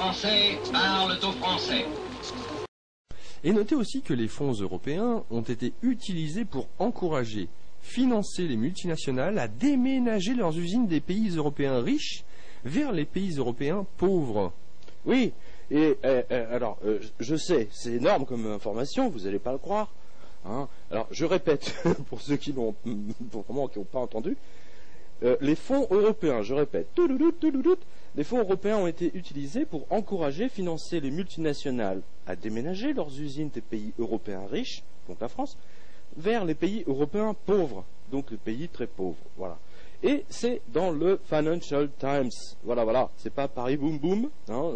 Français parlent aux Français. Et notez aussi que les fonds européens ont été utilisés pour encourager, financer les multinationales à déménager leurs usines des pays européens riches vers les pays européens pauvres. Oui, alors, je sais, c'est énorme comme information, vous n'allez pas le croire. Hein. Alors, je répète, pour ceux qui n'ont pas entendu, les fonds européens, je répète, les fonds européens ont été utilisés pour encourager, financer les multinationales à déménager leurs usines des pays européens riches, donc la France, vers les pays européens pauvres, donc les pays très pauvres. Voilà. Et c'est dans le Financial Times. Voilà. C'est pas Paris Boom Boom. Hein,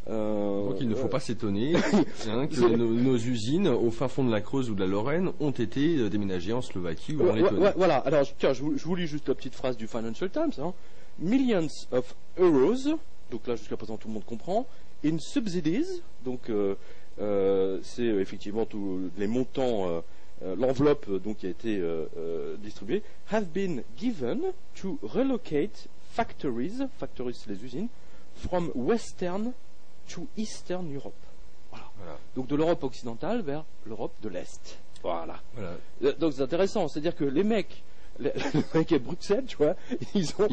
donc il ne faut pas s'étonner que nos usines au fin fond de la Creuse ou de la Lorraine ont été déménagées en Slovaquie ou en Lettonie. Voilà, alors tiens, je vous lis juste la petite phrase du Financial Times. Hein. Millions of euros, donc là jusqu'à présent tout le monde comprend, in subsidies, donc c'est effectivement tous les montants, l'enveloppe donc qui a été distribuée, have been given to relocate factories les usines, from Western to Eastern Europe. Voilà. Donc de l'Europe occidentale vers l'Europe de l'Est. Voilà. Donc c'est intéressant, c'est-à-dire que les mecs à Bruxelles, tu vois, ils votent.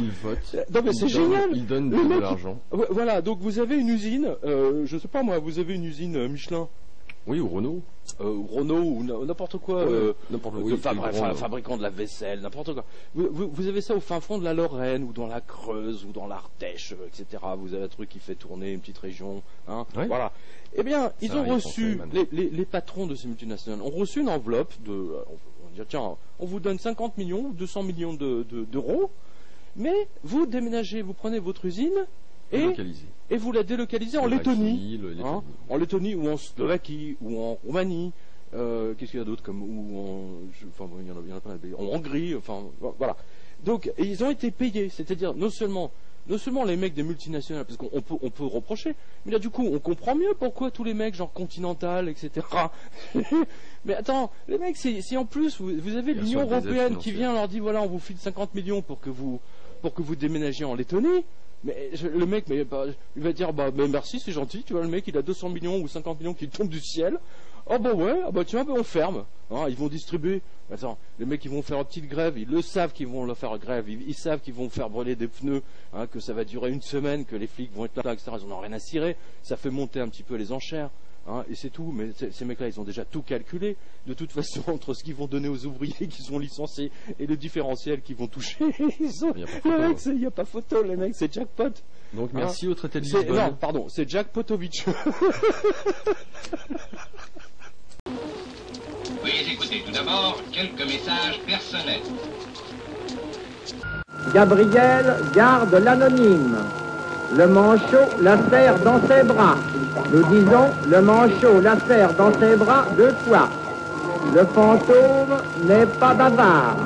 Non mais c'est génial. Ils donnent de l'argent. Voilà, donc vous avez une usine, je sais pas moi, vous avez une usine Michelin. Oui, ou Renault. Ou n'importe quoi. Fabricant de la vaisselle, n'importe quoi. Vous avez ça au fin fond de la Lorraine, ou dans la Creuse, ou dans l'Ardèche, etc. Vous avez un truc qui fait tourner une petite région. Hein, oui. Voilà. Eh bien, ils ont reçu, les patrons de ces multinationales ont reçu une enveloppe de... on va dire, tiens, on vous donne 50 millions, 200 millions d'euros, mais vous déménagez, vous prenez votre usine... Et vous la délocalisez en Lettonie, en Lettonie ou en Slovaquie ou en Roumanie. Qu'est-ce qu'il y a d'autre comme il y en a plein. En Hongrie, voilà. Donc ils ont été payés, c'est-à-dire non seulement les mecs des multinationales, parce qu'on peut reprocher, mais là du coup on comprend mieux pourquoi tous les mecs genre Continental, etc. Mais attends, les mecs, si en plus vous avez l'Union européenne qui vient leur dit voilà on vous file 50 millions pour que vous déménagiez en Lettonie. Mais le mec, il va dire mais merci, c'est gentil, tu vois, le mec il a 200 millions ou 50 millions qui tombent du ciel. Oh tiens, on ferme. Hein, ils vont distribuer. Attends, les mecs ils vont faire une petite grève, ils le savent qu'ils vont leur faire grève, ils savent qu'ils vont faire brûler des pneus, hein, que ça va durer une semaine, que les flics vont être là, etc. Ils n'en ont rien à cirer. Ça fait monter un petit peu les enchères. Hein, et c'est tout, mais ces mecs-là, ils ont déjà tout calculé. De toute façon, entre ce qu'ils vont donner aux ouvriers qui sont licenciés et le différentiel qu'ils vont toucher, il n'y a pas photo, les mecs, c'est jackpot. Donc merci au traité de Lisbonne. Non, pardon, c'est Jack Potovich. Veuillez écouter tout d'abord quelques messages personnels. Gabriel garde l'anonyme. Le manchot la serre dans ses bras. Nous disons, le manchot la serre dans ses bras 2 fois. Le fantôme n'est pas bavard.